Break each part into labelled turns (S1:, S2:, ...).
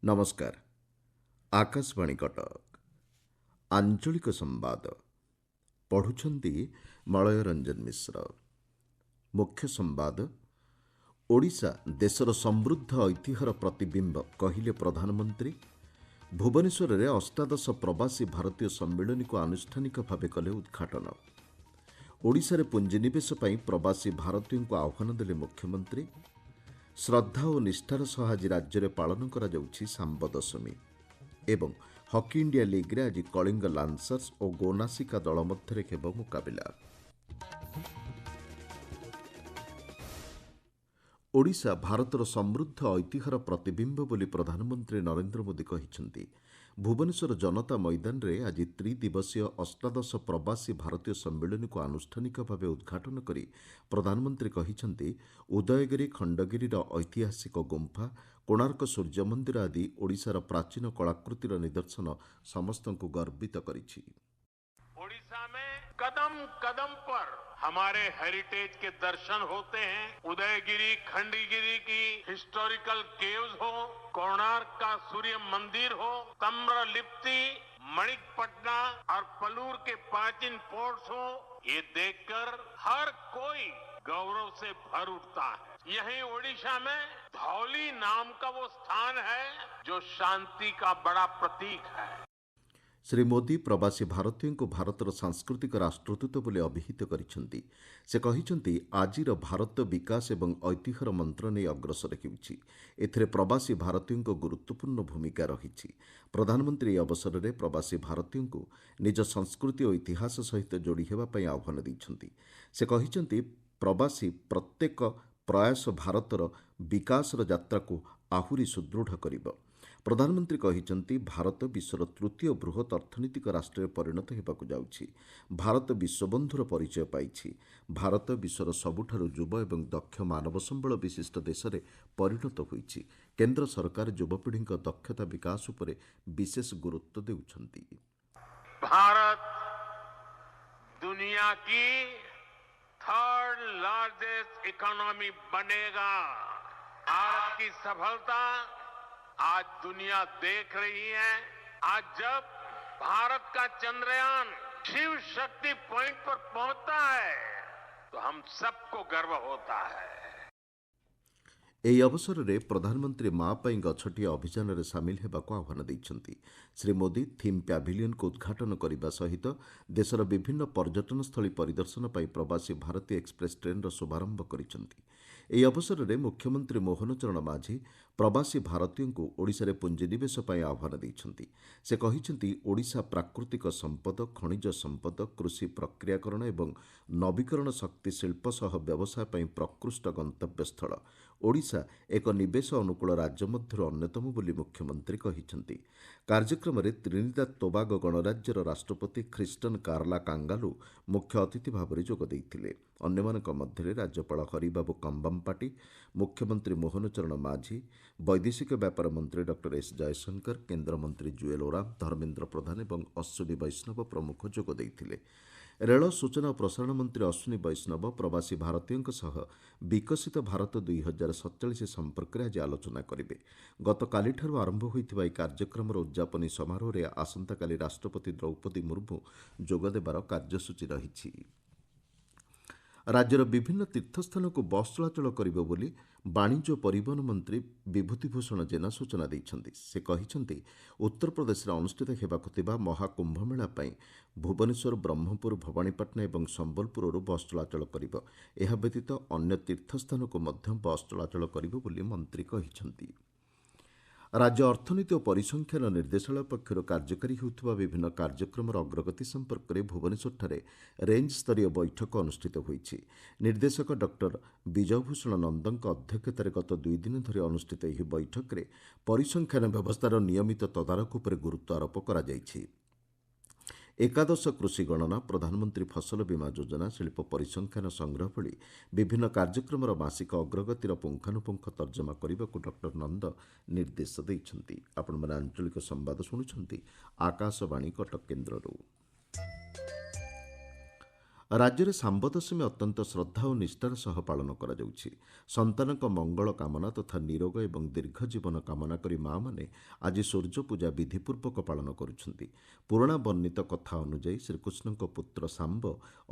S1: नमस्कार। आकाशवाणी कटक आंचलिक संवाद पढ़ुछंती मलय रंजन मिश्र। मुख्य संवाद ओडिशा देशर समृद्ध ऐतिह्यर प्रतिबिंब कहिले प्रधानमंत्री। भुवनेश्वर में अष्टादश प्रवासी भारतीय सम्मिलन को आनुष्ठानिक भाव कले उद्घाटन। ओडिशा रे पुंजीनिवेश पई प्रवासी भारतीयों को आह्वान देले मुख्यमंत्री। श्रद्धा और निष्ठार सह आज राज्य में पालन करा जाउछि सांब दशमी। एवं हॉकी इंडिया लीग रे आज कलिंग लांसर्स और गोनासिका दल मध्य खेब मुकाबिला। ओडिशा भारतर समृद्ध ऐतिह्यर प्रतिबिंब बोली प्रधानमंत्री नरेंद्र मोदी कहिसेंति। भुवनेश्वर जनता मैदान रे आज त्रिदिवसीय अष्टादश प्रवासी भारतीय सम्मिलन को आनुष्ठानिक भाव उद्घाटन करी प्रधानमंत्री कहिसेंति उदयगिरी खंडगिरी ऐतिहासिक गुंफा कोणार्क सूर्य मंदिर आदि ओडिशार प्राचीन कलाकृतिर निदर्शन समस्तंकु गर्वित करिछि।
S2: ओडिशा में कदम कदम पर हमारे हेरिटेज के दर्शन होते हैं। उदयगिरी खंडगिरी की हिस्टोरिकल केव्स हो, कोणार्क का सूर्य मंदिर हो, ताम्रलिप्ति, मणिकपटना और पलूर के प्राचीन फोर्ट्स हो, ये देखकर हर कोई गौरव से भर उठता है। यही ओडिशा में धौली नाम का वो स्थान है जो शांति का बड़ा प्रतीक है।
S1: श्री मोदी प्रवासी भारतीयों को भारतर सांस्कृतिक राष्ट्रदूत बोले अभिहित करिसेंति। से कहिसेंति आजिर भारत विकास एवं ऐतिह्यर मंत्र नहीं अग्रसर हेउछि। एथिरे प्रवासी भारतीयों को गुरुत्वपूर्ण भूमिका रहिछि। प्रधानमंत्री ए अवसर में प्रवासी भारतीयों को निज संस्कृति और इतिहास सहित जोड़ी हेबा पई आह्वान दैछंति। से कहिसेंति प्रवासी प्रत्येक प्रयास भारतर विकासर यात्रा को आहुरी सुदृढ़ करिब। प्रधानमंत्री कहिसेंति भारत विश्वर तृतीय बृहत अर्थनैतिक राष्ट्र में परिणत हेबाकु जाउछि। भारत विश्वबंधुर परिचय पाइछि। भारत विश्वर सबुठारु युव एवं दक्ष मानव संबल विशिष्ट देश में परिणत होइछि। केंद्र सरकार युवपीढ़ी दक्षता विकास उपरे विशेष गुरुत्व देउछंती।
S2: भारत दुनिया की थर्ड लार्जेस्ट इकोनॉमी बनेगा। भारत की सफलता आज दुनिया देख रही है। आज जब भारत का चंद्रयान शिव शक्ति पॉइंट पर पहुंचता है तो हम सबको गर्व होता है।
S1: ଏହି ଅବସରରେ ପ୍ରଧାନମନ୍ତ୍ରୀ ମା ପାଇଁ ଗଛଟିଏ ଅଭିଯାନରେ ସାମିଲ ହେବାକୁ ଆହ୍ୱାନ ଦେଇଛନ୍ତି। ଶ୍ରୀ ମୋଦି ଥିମ୍ ପ୍ୟାଭିଲିୟନକୁ ଉଦ୍ଘାଟନ କରିବା ସହିତ ଦେଶର ବିଭିନ୍ନ ପର୍ଯ୍ୟଟନସ୍ଥଳୀ ପରିଦର୍ଶନ ପାଇଁ ପ୍ରବାସୀ ଭାରତୀୟ ଏକ୍ସପ୍ରେସ୍ ଟ୍ରେନ୍ର ଶୁଭାରମ୍ଭ କରିଛନ୍ତି। ଏହି ଅବସରରେ ମୁଖ୍ୟମନ୍ତ୍ରୀ ମୋହନ ଚରଣ ମାଝୀ ପ୍ରବାସୀ ଭାରତୀୟଙ୍କୁ ଓଡ଼ିଶାରେ ପୁଞ୍ଜିନିବେଶ ପାଇଁ ଆହ୍ୱାନ ଦେଇଛନ୍ତି। ସେ କହିଛନ୍ତି ଓଡ଼ିଶା ପ୍ରାକୃତିକ ସମ୍ପଦ, ଖଣିଜ ସମ୍ପଦ, କୃଷି ପ୍ରକ୍ରିୟାକରଣ ଏବଂ ନବୀକରଣ ଶକ୍ତି ଶିଳ୍ପ ସହ ବ୍ୟବସାୟ ପାଇଁ ପ୍ରକୃଷ୍ଟ ଗନ୍ତବ୍ୟସ୍ଥଳ। ଓଡ଼ିଶା ଏକ ନିବେଶ ଅନୁକୂଳ ରାଜ୍ୟ ମଧ୍ୟରୁ ଅନ୍ୟତମ ବୋଲି ମୁଖ୍ୟମନ୍ତ୍ରୀ କହିଛନ୍ତି। କାର୍ଯ୍ୟକ୍ରମରେ ତ୍ରିନିଦାଦ ତୋବାଗୋ ଗଣରାଜ୍ୟର ରାଷ୍ଟ୍ରପତି ଖ୍ରୀଷ୍ଟନ କାର୍ଲା କାଙ୍ଗାଲୁ ମୁଖ୍ୟ ଅତିଥି ଭାବରେ ଯୋଗ ଦେଇଥିଲେ। ଅନ୍ୟମାନଙ୍କ ମଧ୍ୟରେ ରାଜ୍ୟପାଳ ହରିବାବୁ କମ୍ବାମ୍ପାଟି, ମୁଖ୍ୟମନ୍ତ୍ରୀ ମୋହନ ଚରଣ ମାଝୀ, ବୈଦେଶିକ ବ୍ୟାପାର ମନ୍ତ୍ରୀ ଡକ୍ଟର ଏସ୍ ଜୟଶଙ୍କର, କେନ୍ଦ୍ରମନ୍ତ୍ରୀ ଜୁଏଲ ଓରାମ, ଧର୍ମେନ୍ଦ୍ର ପ୍ରଧାନ ଏବଂ ଅଶ୍ୱିନୀ ବୈଷ୍ଣବ ପ୍ରମୁଖ ଯୋଗ ଦେଇଥିଲେ। ରେଳ ସୂଚନା ଓ ପ୍ରସାରଣ ମନ୍ତ୍ରୀ ଅଶ୍ୱିନୀ ବୈଷ୍ଣବ ପ୍ରବାସୀ ଭାରତୀୟଙ୍କ ସହ ବିକଶିତ ଭାରତ 2047 ସମ୍ପର୍କରେ ଆଜି ଆଲୋଚନା କରିବେ। ଗତକାଲିଠାରୁ ଆରମ୍ଭ ହୋଇଥିବା ଏହି କାର୍ଯ୍ୟକ୍ରମର ଉଦ୍ଯାପନୀ ସମାରୋହରେ ଆସନ୍ତାକାଲି ରାଷ୍ଟ୍ରପତି ଦ୍ରୌପଦୀ ମୁର୍ମୁ ଯୋଗଦେବାର କାର୍ଯ୍ୟସୂଚୀ ରହିଛି। ରାଜ୍ୟର ବିଭିନ୍ନ ତୀର୍ଥସ୍ଥାନକୁ ବସ୍ ଚଳାଚଳ କରିବ ବୋଲି ବାଣିଜ୍ୟ ଓ ପରିବହନ ମନ୍ତ୍ରୀ ବିଭୂତିଭୂଷଣ ଜେନା ସୂଚନା ଦେଇଛନ୍ତି। ସେ କହିଛନ୍ତି ଉତ୍ତରପ୍ରଦେଶରେ ଅନୁଷ୍ଠିତ ହେବାକୁ ଥିବା ମହାକୁମ୍ଭମେଳା ପାଇଁ ଭୁବନେଶ୍ୱର, ବ୍ରହ୍ମପୁର, ଭବାନୀପାଟଣା ଏବଂ ସମ୍ବଲପୁରରୁ ବସ୍ ଚଳାଚଳ କରିବ। ଏହା ବ୍ୟତୀତ ଅନ୍ୟ ତୀର୍ଥସ୍ଥାନକୁ ମଧ୍ୟ ବସ୍ ଚଳାଚଳ କରିବ ବୋଲି ମନ୍ତ୍ରୀ କହିଛନ୍ତି। ରାଜ୍ୟ ଅର୍ଥନୀତି ଓ ପରିସଂଖ୍ୟାନ ନିର୍ଦ୍ଦେଶାଳୟ ପକ୍ଷରୁ କାର୍ଯ୍ୟକାରୀ ହେଉଥିବା ବିଭିନ୍ନ କାର୍ଯ୍ୟକ୍ରମର ଅଗ୍ରଗତି ସମ୍ପର୍କରେ ଭୁବନେଶ୍ୱରଠାରେ ରେଞ୍ଜ ସ୍ତରୀୟ ବୈଠକ ଅନୁଷ୍ଠିତ ହୋଇଛି। ନିର୍ଦ୍ଦେଶକ ଡକ୍ଟର ବିଜୟଭୂଷଣ ନନ୍ଦଙ୍କ ଅଧ୍ୟକ୍ଷତାରେ ଗତ 2 ଦିନ ଧରି ଅନୁଷ୍ଠିତ ଏହି ବୈଠକରେ ପରିସଂଖ୍ୟାନ ବ୍ୟବସ୍ଥାର ନିୟମିତ ତଦାରଖ ଉପରେ ଗୁରୁତ୍ୱ ଆରୋପ କରାଯାଇଛି। ଏକାଦଶ କୃଷି ଗଣନା, ପ୍ରଧାନମନ୍ତ୍ରୀ ଫସଲ ବୀମା ଯୋଜନା, ଶିଳ୍ପ ପରିସଂଖ୍ୟାନ ସଂଗ୍ରହ ଭଳି ବିଭିନ୍ନ କାର୍ଯ୍ୟକ୍ରମର ମାସିକ ଅଗ୍ରଗତିର ପୁଙ୍ଖାନୁପୁଙ୍ଖ ତର୍ଜମା କରିବାକୁ ଡକ୍ଟର ନନ୍ଦ ନିର୍ଦ୍ଦେଶ ଦେଇଛନ୍ତି। ଆପଣମାନେ ଆଞ୍ଚଳିକ ସମ୍ବାଦ ଶୁଣୁଛନ୍ତି ଆକାଶବାଣୀ କଟକ କେନ୍ଦ୍ରରୁ। ରାଜ୍ୟରେ ଶାମ୍ବ ଦଶମୀ ଅତ୍ୟନ୍ତ ଶ୍ରଦ୍ଧା ଓ ନିଷ୍ଠାର ସହ ପାଳନ କରାଯାଉଛି। ସନ୍ତାନଙ୍କ ମଙ୍ଗଳ କାମନା ତଥା ନିରୋଗ ଏବଂ ଦୀର୍ଘ ଜୀବନ କାମନା କରି ମା'ମାନେ ଆଜି ସୂର୍ଯ୍ୟପୂଜା ବିଧିପୂର୍ବକ ପାଳନ କରୁଛନ୍ତି। ପୁରାଣ ବର୍ଣ୍ଣିତ କଥା ଅନୁଯାୟୀ ଶ୍ରୀକୃଷ୍ଣଙ୍କ ପୁତ୍ର ଶାମ୍ବ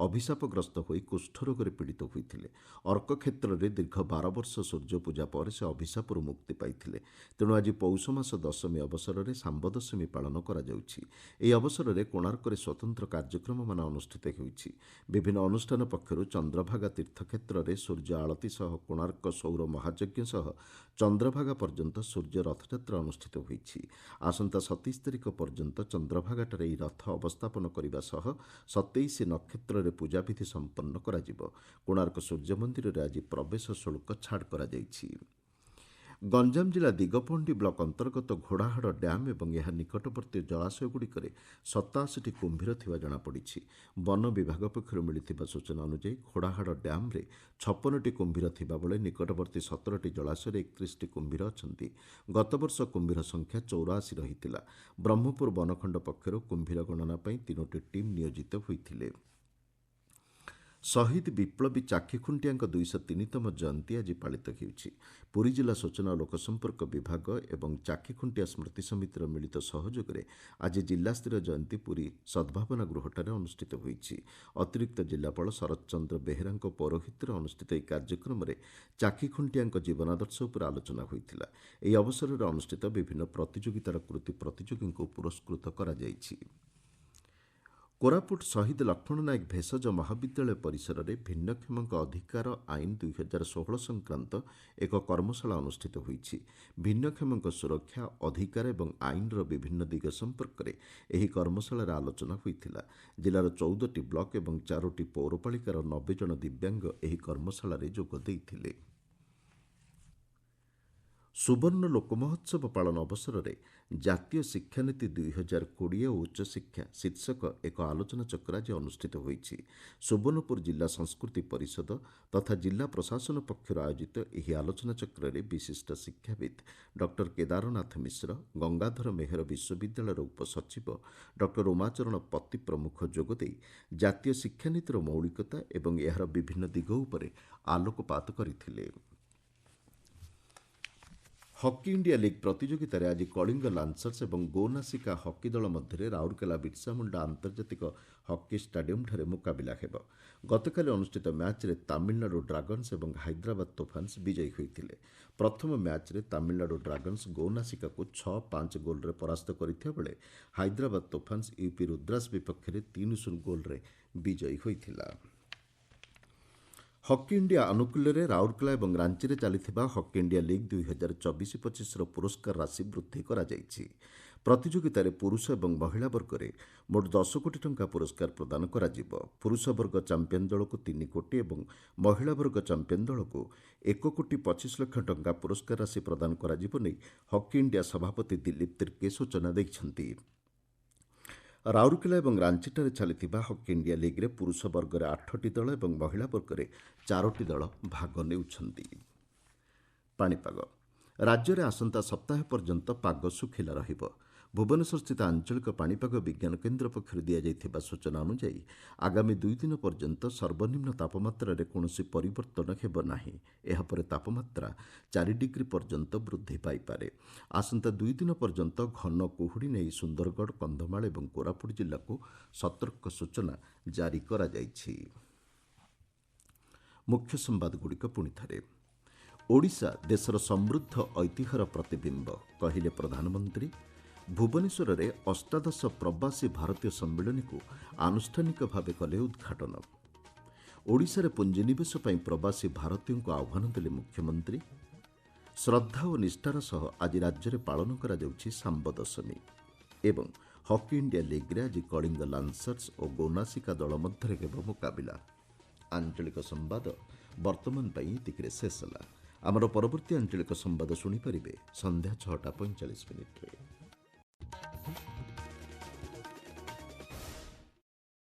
S1: ଅଭିଶାପଗ୍ରସ୍ତ ହୋଇ କୁଷ୍ଠରୋଗରେ ପୀଡ଼ିତ ହୋଇଥିଲେ। ଅର୍କ କ୍ଷେତ୍ରରେ ଦୀର୍ଘ 12 ବର୍ଷ ସୂର୍ଯ୍ୟପୂଜା ପରେ ସେ ଅଭିଶାପରୁ ମୁକ୍ତି ପାଇଥିଲେ। ତେଣୁ ଆଜି ପୌଷ ମାସ ଦଶମୀ ଅବସରରେ ଶାମ୍ବ ଦଶମୀ ପାଳନ କରାଯାଉଛି। ଏହି ଅବସରରେ କୋଣାର୍କରେ ସ୍ୱତନ୍ତ୍ର କାର୍ଯ୍ୟକ୍ରମମାନ ଅନୁଷ୍ଠିତ ହେଉଛି। ବିଭିନ୍ନ ଅନୁଷ୍ଠାନ ପକ୍ଷରୁ ଚନ୍ଦ୍ରଭାଗା ତୀର୍ଥକ୍ଷେତ୍ରରେ ସୂର୍ଯ୍ୟ ଆଳତୀ ସହ କୋଣାର୍କ ସୌର ମହାଯଜ୍ଞ ସହ ଚନ୍ଦ୍ରଭାଗା ପର୍ଯ୍ୟନ୍ତ ସୂର୍ଯ୍ୟ ରଥଯାତ୍ରା ଅନୁଷ୍ଠିତ ହୋଇଛି। ଆସନ୍ତା 27 ତାରିଖ ପର୍ଯ୍ୟନ୍ତ ଚନ୍ଦ୍ରଭାଗାଠାରେ ଏହି ରଥ ଅବସ୍ଥାପନ କରିବା ସହ 27 ନକ୍ଷତ୍ରରେ ପୂଜାବିଧି ସମ୍ପନ୍ନ କରାଯିବ। କୋଣାର୍କ ସୂର୍ଯ୍ୟ ମନ୍ଦିରରେ ଆଜି ପ୍ରବେଶ ଶୁଳ୍କ ଛାଡ଼ କରାଯାଇଛି। ଗଞ୍ଜାମ ଜିଲ୍ଲା ଦିଗପହଣ୍ଡି ବ୍ଲକ ଅନ୍ତର୍ଗତ ଘୋଡ଼ାହାଡ଼ ଡ୍ୟାମ୍ ଏବଂ ଏହା ନିକଟବର୍ତ୍ତୀ ଜଳାଶୟଗୁଡ଼ିକରେ 87ଟି କୁମ୍ଭୀର ଥିବା ଜଣାପଡ଼ିଛି। ବନ ବିଭାଗ ପକ୍ଷରୁ ମିଳିଥିବା ସୂଚନା ଅନୁଯାୟୀ ଘୋଡ଼ାହାଡ଼ ଡ୍ୟାମ୍ରେ 56ଟି କୁମ୍ଭୀର ଥିବାବେଳେ ନିକଟବର୍ତ୍ତୀ 17ଟି ଜଳାଶୟରେ 31ଟି କୁମ୍ଭୀର ଅଛନ୍ତି। ଗତବର୍ଷ କୁମ୍ଭୀର ସଂଖ୍ୟା 84 ରହିଥିଲା। ବ୍ରହ୍ମପୁର ବନଖଣ୍ଡ ପକ୍ଷରୁ କୁମ୍ଭୀର ଗଣନା ପାଇଁ 3ଟି ଟିମ୍ ନିୟୋଜିତ ହୋଇଥିଲେ। ଶହୀଦ ବିପ୍ଳବୀ ଚାକ୍ଷିଖୁଣ୍ଟିଆଙ୍କ 203ତମ ଜୟନ୍ତୀ ଆଜି ପାଳିତ ହେଉଛି। ପୁରୀ ଜିଲ୍ଲା ସୂଚନା ଓ ଲୋକସମ୍ପର୍କ ବିଭାଗ ଏବଂ ଚାକ୍ଷିଖୁଣ୍ଟିଆ ସ୍ମୃତି ସମିତିର ମିଳିତ ସହଯୋଗରେ ଆଜି ଜିଲ୍ଲାସ୍ତରୀୟ ଜୟନ୍ତୀ ପୁରୀ ସଦ୍ଭାବନା ଗୃହଠାରେ ଅନୁଷ୍ଠିତ ହୋଇଛି। ଅତିରିକ୍ତ ଜିଲ୍ଲାପାଳ ଶରତ ଚନ୍ଦ୍ର ବେହେରାଙ୍କ ପୌରୋହିତ୍ୟରେ ଅନୁଷ୍ଠିତ ଏହି କାର୍ଯ୍ୟକ୍ରମରେ ଚାକ୍ଷିଖୁଣ୍ଟିଆଙ୍କ ଜୀବନାଦର୍ଶ ଉପରେ ଆଲୋଚନା ହୋଇଥିଲା। ଏହି ଅବସରରେ ଅନୁଷ୍ଠିତ ବିଭିନ୍ନ ପ୍ରତିଯୋଗିତାର କୃତୀ ପ୍ରତିଯୋଗୀଙ୍କୁ ପୁରସ୍କୃତ କରାଯାଇଛି। କୋରାପୁଟ ଶହୀଦ ଲକ୍ଷ୍ମଣ ନାୟକ ଭେଷଜ ମହାବିଦ୍ୟାଳୟ ପରିସରରେ ଭିନ୍ନକ୍ଷମଙ୍କ ଅଧିକାର ଆଇନ 2016 ସଂକ୍ରାନ୍ତ ଏକ କର୍ମଶାଳା ଅନୁଷ୍ଠିତ ହୋଇଛି। ଭିନ୍ନକ୍ଷମଙ୍କ ସୁରକ୍ଷା, ଅଧିକାର ଏବଂ ଆଇନର ବିଭିନ୍ନ ଦିଗ ସମ୍ପର୍କରେ ଏହି କର୍ମଶାଳାରେ ଆଲୋଚନା ହୋଇଥିଲା। ଜିଲ୍ଲାର 14ଟି ବ୍ଲକ ଏବଂ 4ଟି ପୌରପାଳିକାର 90 ଜଣ ଦିବ୍ୟାଙ୍ଗ ଏହି କର୍ମଶାଳାରେ ଯୋଗ ଦେଇଥିଲେ। ସୁବର୍ଣ୍ଣ ଲୋକମହୋତ୍ସବ ପାଳନ ଅବସରରେ ଜାତୀୟ ଶିକ୍ଷାନୀତି 2020 ଓ ଉଚ୍ଚଶିକ୍ଷା ଶୀର୍ଷକ ଏକ ଆଲୋଚନାଚକ୍ର ଆଜି ଅନୁଷ୍ଠିତ ହୋଇଛି। ସୁବର୍ଣ୍ଣପୁର ଜିଲ୍ଲା ସଂସ୍କୃତି ପରିଷଦ ତଥା ଜିଲ୍ଲା ପ୍ରଶାସନ ପକ୍ଷରୁ ଆୟୋଜିତ ଏହି ଆଲୋଚନାଚକ୍ରରେ ବିଶିଷ୍ଟ ଶିକ୍ଷାବିତ୍ ଡକ୍ଟର କେଦାରନାଥ ମିଶ୍ର, ଗଙ୍ଗାଧର ମେହେର ବିଶ୍ୱବିଦ୍ୟାଳୟର ଉପସଚିବ ଡକ୍ଟର ଉମାଚରଣ ପତି ପ୍ରମୁଖ ଯୋଗଦେଇ ଜାତୀୟ ଶିକ୍ଷାନୀତିର ମୌଳିକତା ଏବଂ ଏହାର ବିଭିନ୍ନ ଦିଗ ଉପରେ ଆଲୋକପାତ କରିଥିଲେ। ହକି ଇଣ୍ଡିଆ ଲିଗ୍ ପ୍ରତିଯୋଗିତାରେ ଆଜି କଳିଙ୍ଗ ଲାନ୍ସର୍ସ ଏବଂ ଗୋ ନାସିକା ହକି ଦଳ ମଧ୍ୟରେ ରାଉରକେଲା ବିର୍ସାମୁଣ୍ଡା ଆନ୍ତର୍ଜାତିକ ହକି ଷ୍ଟାଡିୟମ୍ଠାରେ ମୁକାବିଲା ହେବ। ଗତକାଲି ଅନୁଷ୍ଠିତ ମ୍ୟାଚ୍ରେ ତାମିଲନାଡୁ ଡ୍ରାଗନ୍ସ ଏବଂ ହାଇଦ୍ରାବାଦ ତୋଫାନ୍ସ ବିଜୟୀ ହୋଇଥିଲେ। ପ୍ରଥମ ମ୍ୟାଚ୍ରେ ତାମିଲନାଡୁ ଡ୍ରାଗନ୍ସ ଗୋ ନାସିକାକୁ 6-5 ଗୋଲ୍ରେ ପରାସ୍ତ କରିଥିବା ବେଳେ ହାଇଦ୍ରାବାଦ ତୋଫାନ୍ସ ୟୁପି ରୁଦ୍ରାସ ବିପକ୍ଷରେ 3-0 ଗୋଲ୍ରେ ବିଜୟୀ ହୋଇଥିଲା। ହକି ଇଣ୍ଡିଆ ଆନୁକୂଲ୍ୟରେ ରାଉରକେଲା ଏବଂ ରାଞ୍ଚିରେ ଚାଲିଥିବା ହକି ଇଣ୍ଡିଆ ଲିଗ୍ 2024-25ର ପୁରସ୍କାର ରାଶି ବୃଦ୍ଧି କରାଯାଇଛି। ପ୍ରତିଯୋଗିତାରେ ପୁରୁଷ ଏବଂ ମହିଳା ବର୍ଗରେ ମୋଟ 10 କୋଟି ଟଙ୍କା ପୁରସ୍କାର ପ୍ରଦାନ କରାଯିବ। ପୁରୁଷ ବର୍ଗ ଚାମ୍ପିୟନ୍ ଦଳକୁ 3 କୋଟି ଏବଂ ମହିଳା ବର୍ଗ ଚାମ୍ପିୟନ୍ ଦଳକୁ 1 କୋଟି 25 ଲକ୍ଷ ଟଙ୍କା ପୁରସ୍କାର ରାଶି ପ୍ରଦାନ କରାଯିବ ନେଇ ହକି ଇଣ୍ଡିଆ ସଭାପତି ଦିଲ୍ଲୀପ ତିର୍କେ ସୂଚନା ଦେଇଛନ୍ତି। ରାଉରକେଲା ଏବଂ ରାଞ୍ଚିଠାରେ ଚାଲିଥିବା ହକି ଇଣ୍ଡିଆ ଲିଗ୍ରେ ପୁରୁଷ ବର୍ଗରେ 8ଟି ଦଳ ଏବଂ ମହିଳା ବର୍ଗରେ 4ଟି ଦଳ ଭାଗ ନେଉଛନ୍ତି। ପାଣିପାଗ ରାଜ୍ୟରେ ଆସନ୍ତା ସପ୍ତାହ ପର୍ଯ୍ୟନ୍ତ ପାଗ ଶୁଖିଲା ରହିବ। ଭୁବନେଶ୍ୱରସ୍ଥିତ ଆଞ୍ଚଳିକ ପାଣିପାଗ ବିଜ୍ଞାନ କେନ୍ଦ୍ର ପକ୍ଷରୁ ଦିଆଯାଇଥିବା ସୂଚନା ଅନୁଯାୟୀ ଆଗାମୀ 2 ଦିନ ପର୍ଯ୍ୟନ୍ତ ସର୍ବନିମ୍ନ ତାପମାତ୍ରାରେ କୌଣସି ପରିବର୍ତ୍ତନ ହେବ ନାହିଁ। ଏହାପରେ ତାପମାତ୍ରା 4 ଡିଗ୍ରୀ ପର୍ଯ୍ୟନ୍ତ ବୃଦ୍ଧି ପାଇପାରେ। ଆସନ୍ତା 2 ଦିନ ପର୍ଯ୍ୟନ୍ତ ଘନ କୁହୁଡ଼ି ନେଇ ସୁନ୍ଦରଗଡ଼, କନ୍ଧମାଳ ଏବଂ କୋରାପୁଟ ଜିଲ୍ଲାକୁ ସତର୍କ ସୂଚନା ଜାରି କରାଯାଇଛି। ମୁଖ୍ୟ ସମ୍ବାଦଗୁଡ଼ିକ ପୁଣିଥରେ। ଓଡ଼ିଶା ଦେଶର ସମୃଦ୍ଧ ଐତିହ୍ୟର ପ୍ରତିବିମ୍ବ କହିଲେ ପ୍ରଧାନମନ୍ତ୍ରୀ। ଭୁବନେଶ୍ୱରରେ ଅଷ୍ଟାଦଶ ପ୍ରବାସୀ ଭାରତୀୟ ସମ୍ମିଳନୀକୁ ଆନୁଷ୍ଠାନିକ ଭାବେ କଲେ ଉଦ୍ଘାଟନ। ଓଡ଼ିଶାରେ ପୁଞ୍ଜିନିବେଶ ପାଇଁ ପ୍ରବାସୀ ଭାରତୀୟଙ୍କୁ ଆହ୍ୱାନ ଦେଲେ ମୁଖ୍ୟମନ୍ତ୍ରୀ। ଶ୍ରଦ୍ଧା ଓ ନିଷ୍ଠାର ସହ ଆଜି ରାଜ୍ୟରେ ପାଳନ କରାଯାଉଛି ଶାମ୍ବ ଦଶମୀ। ଏବଂ ହକି ଇଣ୍ଡିଆ ଲିଗ୍ରେ ଆଜି କଳିଙ୍ଗ ଲାନ୍ସର୍ସ ଓ ଗୋନାସିକା ଦଳ ମଧ୍ୟରେ ହେବ ମୁକାବିଲା। ଆଞ୍ଚଳିକ ସମ୍ବାଦ ବର୍ତ୍ତମାନ ପାଇଁ ଏତିକିରେ ଶେଷ ହେଲା। ଆମର ପରବର୍ତ୍ତୀ ଆଞ୍ଚଳିକ ସମ୍ବାଦ ଶୁଣିପାରିବେ ସନ୍ଧ୍ୟା 6:45